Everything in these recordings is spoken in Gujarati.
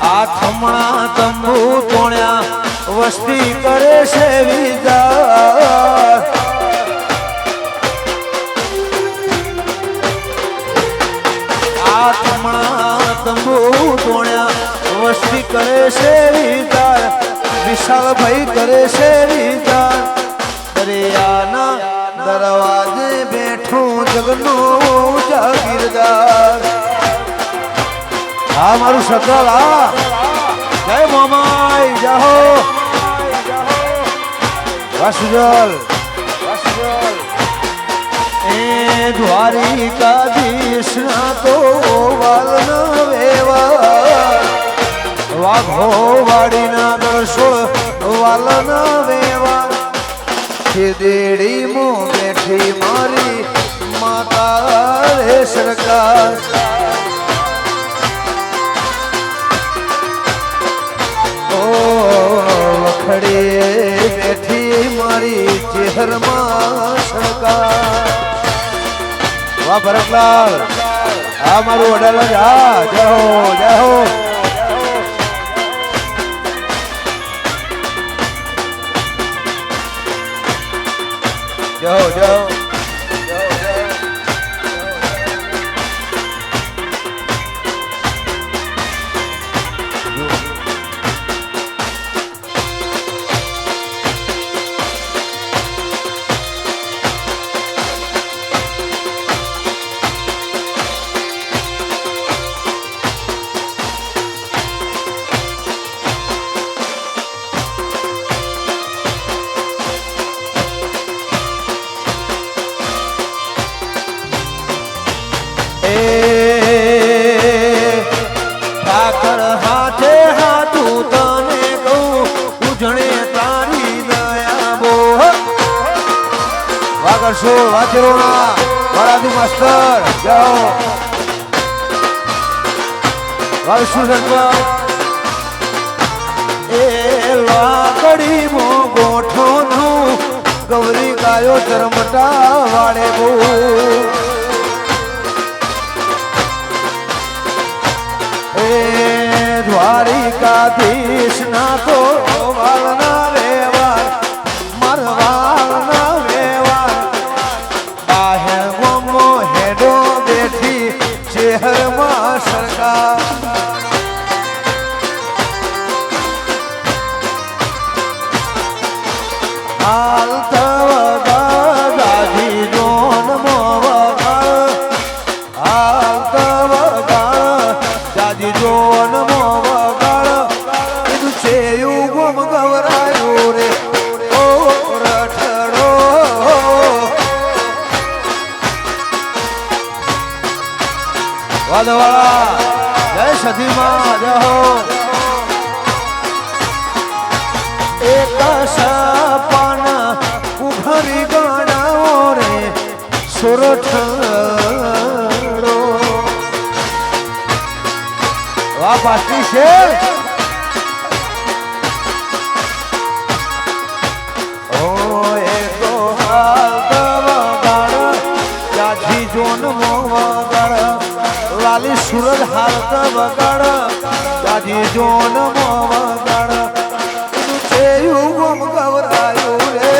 આ થમણા તંબુ તોણ્યા વસ્તી કરે છે વિચાર આ થમણા તંબુ તોણ્યા વસ્તી કરે છે વિચાર વિશાળ ભાઈ કરે છે વિચાર દરિયાના દરવાજે બેઠું જગનું જાગીરદાર હા મારું સકલ હા જય મોમાઈ જાહો વાસુજલ એ દ્વારિકાધીશ ના તો વાલન વેવા વાઘો વાડીના દર્શોળ વાલન વેવા દેડી મો બેઠી મારી માતા રે સરકાર વખડે બેઠી મારી ચહેરમાં સરકાર વાહ ભરતલાલ આ મારું વડાલ જા જય હો જય હો જાઓ જાઓ કરશો વાચરોના વરાદુ માસ્ટર જાઓ વાસુ સરપંચ એ લાકડી મો ગોઠો નું ગૌરી ગાયો ચરમટા વાળે બો એ દ્વારિકાધીશ ના તો વાલના વેવા મરવાના ચહેરમાં સરકાર હાલ તવગાજી જોન મોવગાળ હાલ તવગાજી જોન મોવગાળ કીધું છે યુગમ ગવરાયું રે ઓ રઠડો વાદવાળા જય સધીમાં જય હો એક સપાના ઉઘરી ગણાવો રે સુરઠડો વાહ પાછી છે ઓ એકો હાલ વગાડ જાજી જોન મોવગાડ લાલી સુરજ હાલત વગાડ દાદી જોન મો વગાડ છે યુગમ ગવરાયું રે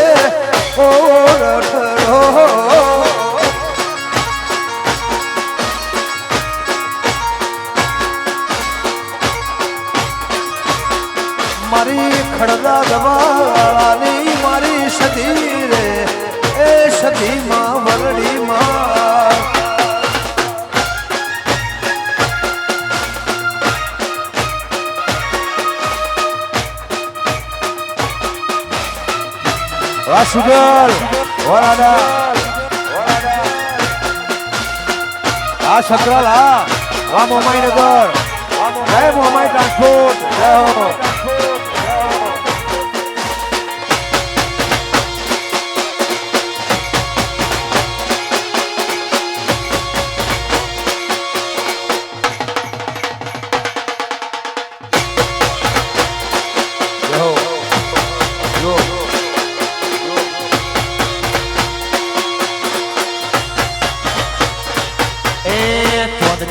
ઓ રઠડો મારી ખડદા દવાળાની મારી સતી રે એ સતી માં વરડી માં વાસુગલ વરાડા આ સકરાલ હા વા મોમાઈ નગર જય મોમાઈ ટ્રાન્સપોર્ટ જય હો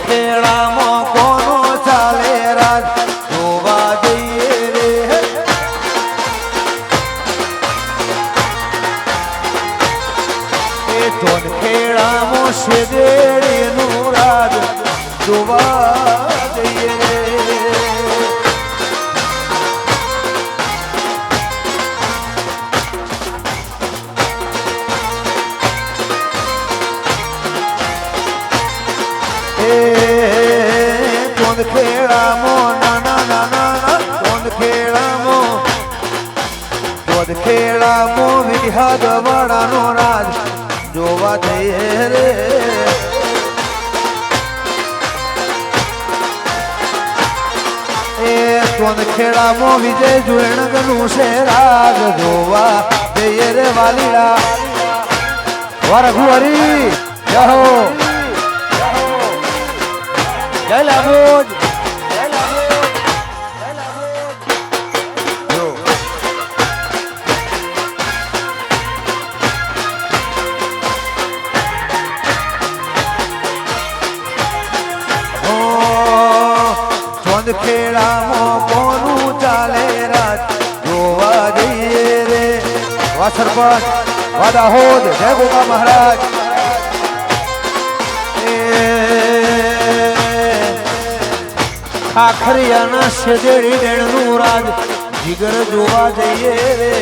ખેડામાં કોનો ખેડામાં નાના નાના ચોંદ ખેડામાં વિહદ વાળાનો રાજ જોવા જઈએ રે ચોંદ ખેડામાં વિજય જોયણગનું છે રાજ જોવા જઈએ રે વાલીડા વરઘુવરી જય હો જય લાભોજ ખેડામાં કોનું ચાલે રાત જોવા જઈએ રે વા સરપંચ વા દાહોદ જય ગોગા મહારાજ આખરિયાના શેજેડી ડેણનું રાજ જીગર જોવા જઈએ રે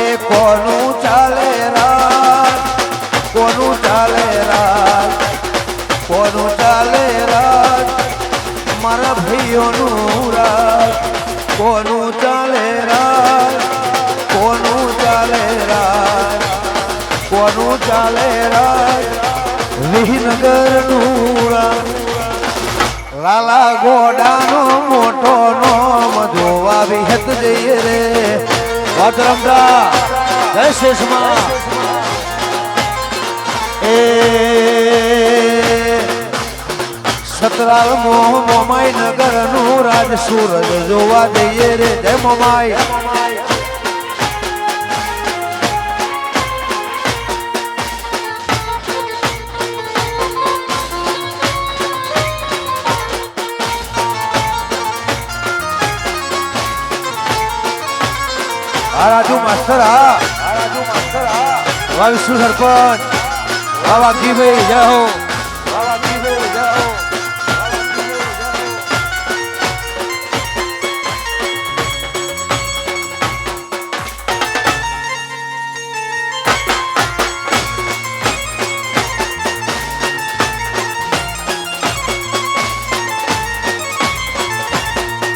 એ કોનું ચાલે રાત કોનું ચાલે રાત કોનું ચાલે રાત મારા ભાઈઓનું રાત કોનું ચાલે રાત કોનું ચાલે રાત કોનું ચાલે રાત વિહીનગરનું રાત લાલા ગોડાનો મોટો નોમ જોવા વિહત જઈએ રે વાતરમડા જય શેષમાં સતરાલ મોમાઈ નગર નું રાજ સૂરજ જોવા જઈએ રે જય મોમાઈ રાજુ માસ્ટર વા વિષ્ણુ સરપંચ વાઘીભાઈ જય હો વાઘીભાઈ જય હો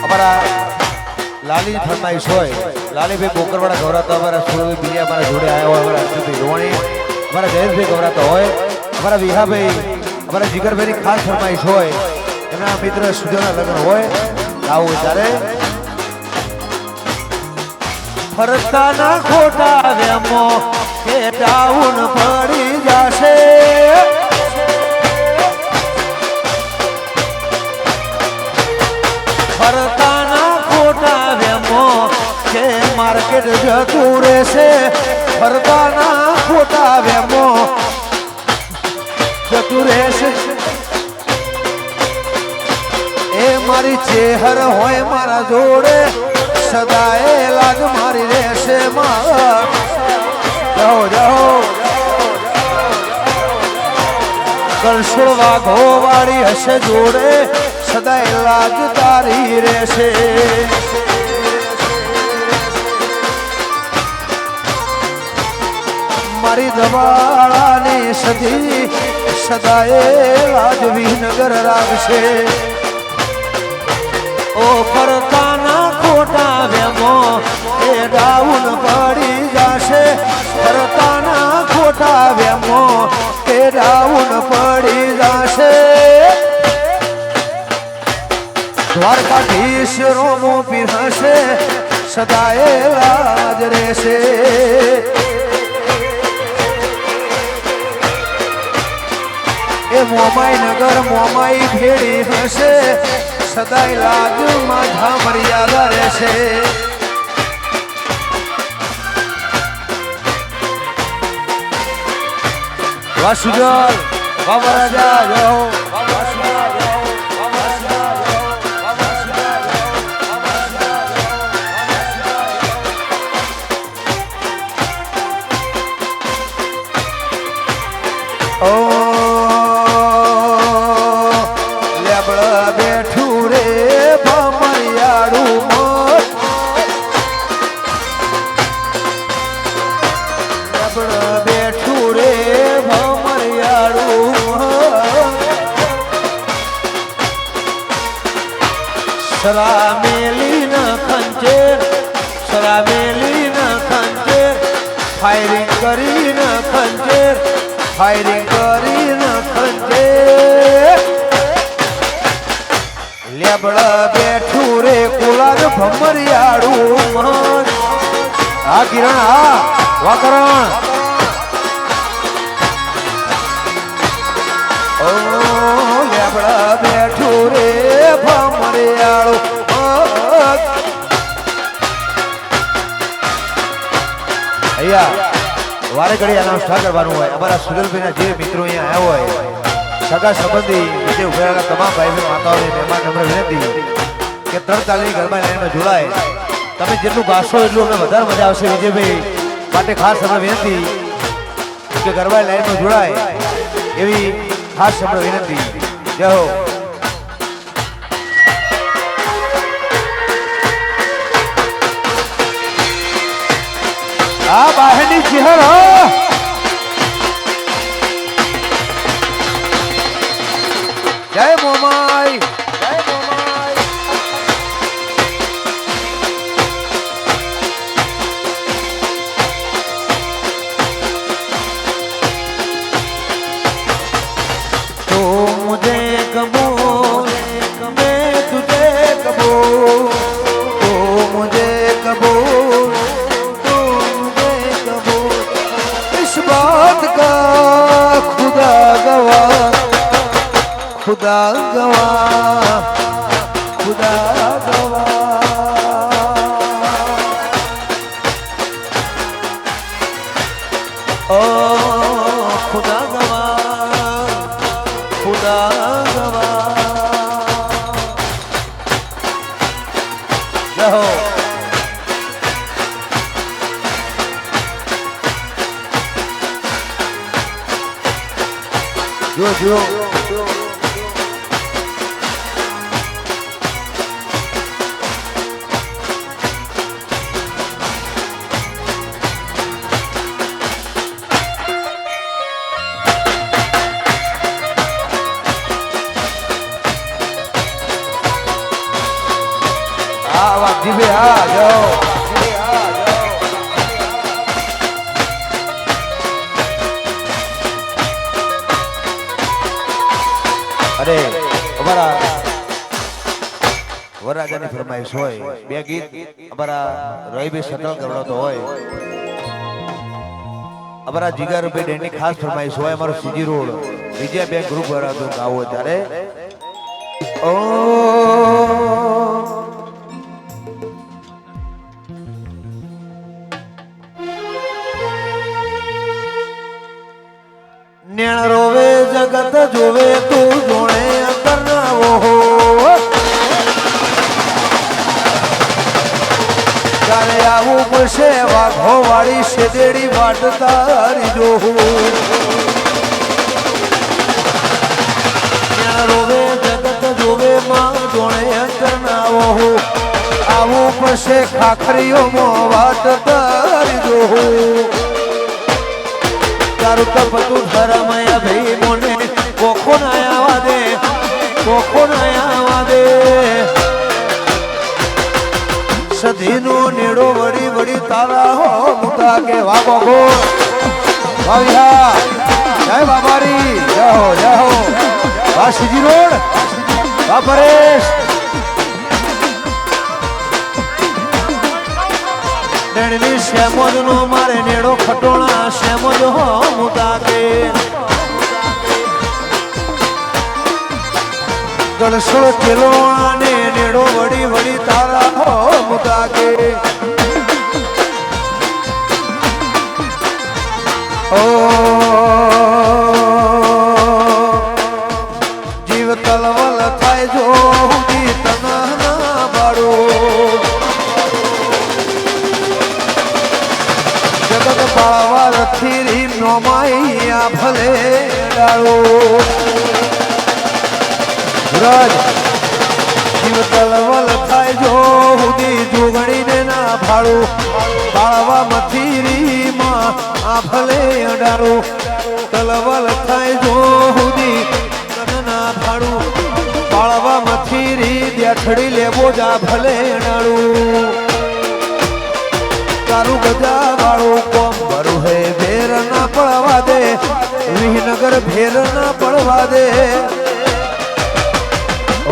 અમારા લાલી ફરમાઈશ હોય લાલીભાઈ બોકરવાડા ગૌરાતા અમારા સુરભાઈ બીજા અમારા જોડે આવ્યા હોય અમારા અર્જુનભાઈ રોણી અમારા જયેશભાઈ ગૌરાતા હોય અમારા વિહાભાઈ અમારા જીગરભાઈની ખાસ ફરમાઈશ હોય એમના મિત્ર સુજોના લગ્ન હોય આવું ત્યારે ફરતાના ખોટા વેમો કે ડાઉન પડી જશે ફરતાના ખોટા વેમો કે માર્કેટ જતું રહેશે ફરતાના ખોટા વેમો જતું રહેશે એ મારી ચેહર હોય મારા જોડે સદાએ લાગ મારી રહેશે જાઓ જાઓ કરશો વાઘો વાળી હશે જોડે સદાએ લાગ તારી રહેશે મારી દબાળાની સધી સદાએ લાજ વિનગર રાખશે ઓ ફરતાના ખોટા વેમો એ ડાઉન પડી જશે ફરતાના ખોટા વેમો એ ડાઉન પડી જશે દ્વારકાધીશ રોમો પીરશે સદાએ લાજ રહેશે એ મોમાઈ નગર મોમાઈ ભેડી હશે સદાય લાજ માધા મર્યાદા રહેશે વાસુજલ બાબરાજા જય બેઠું રે ભમરિયા સરામેલી ન ખંચેર સરામેલી ન ખંચેર ફાયરિંગ કરી ન ખંચેર ફાયરિંગ કરી ન ખંચેર લેબડા બેઠું રે કુલાર ભમરિયાળું મન આ કિરણ આ વાકરણ ઓ લેબડા બેઠું રે ભમરિયાળું અહીંયા વારે ઘડી અનાઉન્સ કરવાનું હોય અમારા સુજલભાઈના જે મિત્રો અહીંયા આવ્યા હોય સગા સંબંધી નીચે ઉભેલા તમામ ભાઈ બહેન માતાઓને મહેમાન નમ્ર વિનંતી કે 3 તાલની ગરબા લાઈનમાં જોડાય તમે જેટલું ગાશો એટલું અમને વધારે મજા આવશે વિજયભાઈ માટે ખાસ અમને વિનંતી કે ગરબા લાઈનમાં જોડાય એવી ખાસ અમને વિનંતી જય હો આ બહારની ચહેર જય મોમાઈ જય મોમાઈ તો મુझे कबूल मैं तुझे कबूल तो मुझे कबूल बात का खुदा गवाह खुदा गवाह खुदा गवाह ओ खुदा गवाह खुदा गवाह जय हो જો આ વાજીબે આ જાઓ અરે અમારા વરરાજાની ફરમાઈશ હોય બે ગીત અમારા રહીબે સટલ કરવાનો હોય અમારા જીગારૂપે ડેની ખાસ ફરમાઈશ હોય અમારો સીજી રોડ વિજય બેંક ગ્રુપ વાળા ગાવો ત્યારે ઓ નેણ રોવે જગત જોવે તું જોણે કરનાવો કાલે આવું પડશે વાઘો વાળી શેદેડી વાટ તારી જોવું નેણ રોવે જગત જોવે માં જોણે કરનાવો આવું પડશે ખાખરીઓમાં વાટ તારી જોવું તારું તપતું ધરમય ભાઈ મોને કોખો ના આવા દે કોખો ના આવા દે સધીનો નેડો વળી વળી તારા હો મુતા કે વા ગોગો વાવ્યા જય બાબારી જય હો વા સીજી રોડ વા પરેશ ડેણની શેમોજ નો મારે નેડો ખટોણા શેમોજ હો મુતા કે ગળસો કેલો ને નેડો વડી વડી તારા હો મુતા કે ઓ જીવ તલવલ થાય જો જી તના બાળો જગત પાવા રથી રીમ નો માયા ભલે ડાળો રાજ જીવ તલવલ થાય જો હુદી જોગણીને ના ભાળું પાળવા મથીરી માં આ ભલે ડાળો તલવલ થાય જો હુદી ના ભાળું પાળવા મથીરી બેઠડી લે બોજા ભલે નડું તારું ગજા વાળું કોમ ભરું હે ભેર ના પડવા દે વિહનગર ભેર ના પડવા દે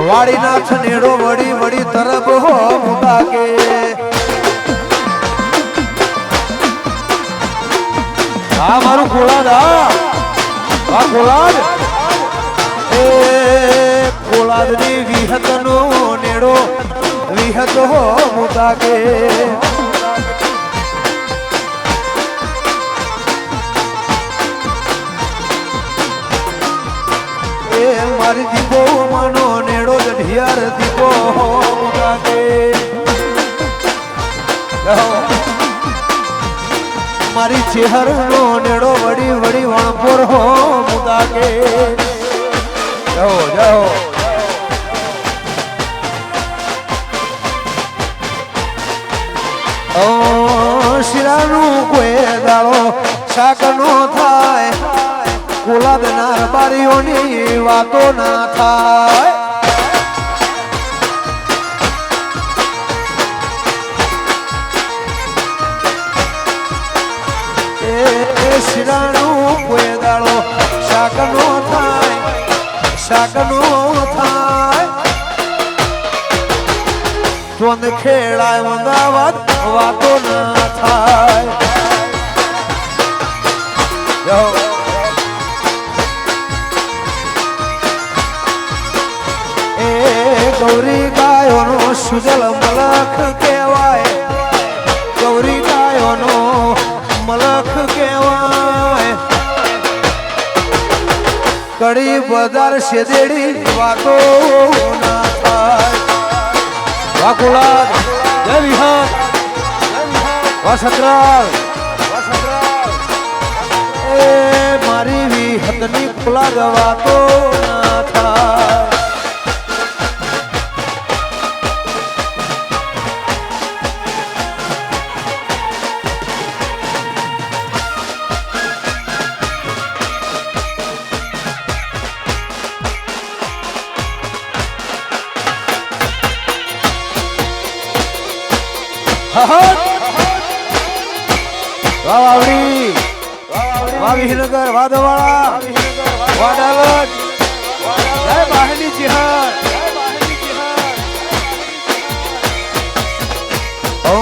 વાડીનાથ નેડો વડી વડી તરફ હો મુદા કે આ મારું કોલાદ આ કોલાદ એ કોલાદ ની વિહત નો નેડો વિહત હો મુદા કે મારી દીપો મનો નેડો ઢિયાર દીપો મુદાકે મારી ચેહર નો નેડો વડી વડી વણપોર હો મુદાકે જાઓ જાઓ ઓ શિરાનું કોઈ દાળો શાક નો થાય કોલાદ ના બારીઓની વાતો ના થાય એ શિરાણું કોઈ દાડો શાક નો થાય ચોંદ ખેડાય અમદાવાદ વાતો ના થાય ગૌરી ગાયોનો સુજલ મલખ કહેવાય ગૌરી ગાયોનો મલખ કહેવાય કડી બજાર શેદેડી વાતો ના થાય વાકુલાદ જય વિહત વાસત્રાલ એ મારી વિહતની કુલાદ વાતો ના થાય વાવડી વાવીનગર વાદવાળા વાડાલટ જય બાહની જિહાદ ઓ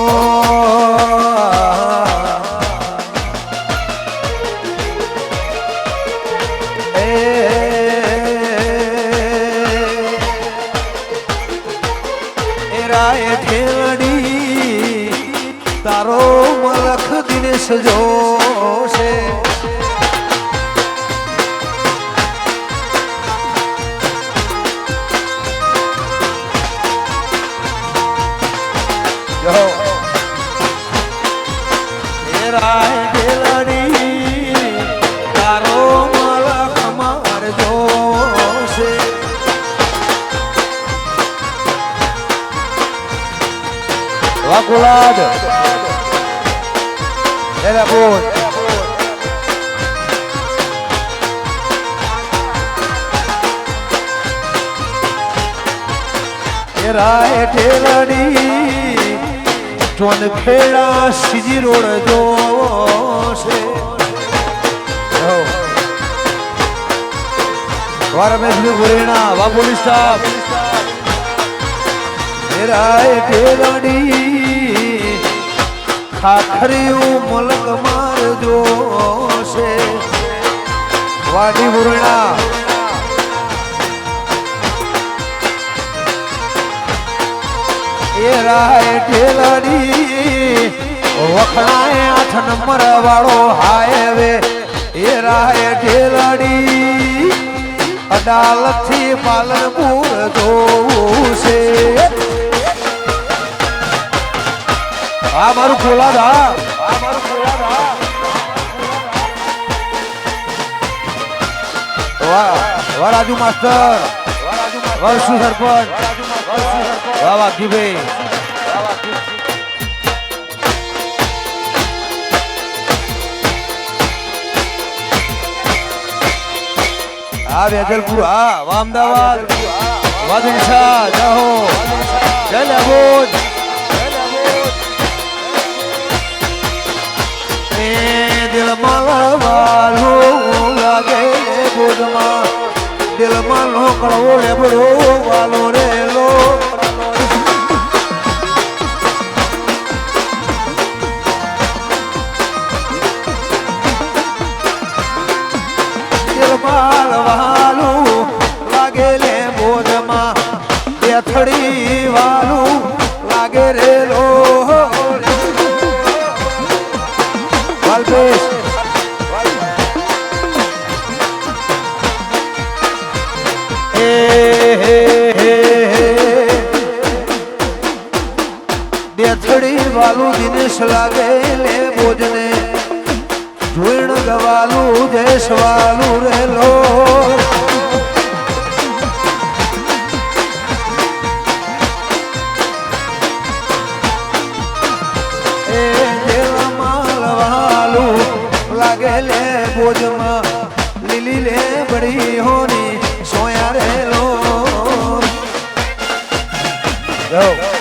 એ રાય ઠેલડી તારો મલખ દિનેશ જો છે રાય ઢેલડી તારો મલખ મારજો છે વાકુલાદ એલા બોલ રાય ઢેલડી ચોન ખેડા સીજી રોડ જો છે રમેશ ગુરેણા વા પોલીસ સ્ટાફ રાય ઢેલડી ખાખરીયું મલક મારજો છે વાડી ગુરેણા એ રાય ઢેલડી વખણાય 8 નંબર વાળો હાઈવે એ રાય ઢેલડી અડાલત થી પાલનપુર જોવું છે આ મારું કોલાદ વાહ રાજુ માસ્ટર વર્ષુ સરપંચ વાહ વાઘીભાઈ આ વેજલપુર હા અમદાવાદ વાદિશા જાહો જય લેબોજ એ દિલમાં વાલું લાગે લેબોજમાં દિલમાં નો કળવો લેબડો વાલો રે લો દિલમાં વાલું લાગે લેબોજમાં બેથડી વાલું લાગે રે લો વાલપેશ બેથડી વાલું દિનેશ લાગે લે ભોજને ધૂણ ગવાલું દેશ વાલું રેલો એ દેવમાલ વાલું લાગે લે ભોજમાં લીલી લે બડી હોની સોયા રેલો go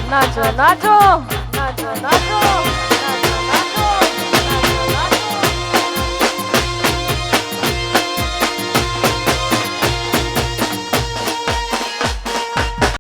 નાચો નાચો નાચો નાચો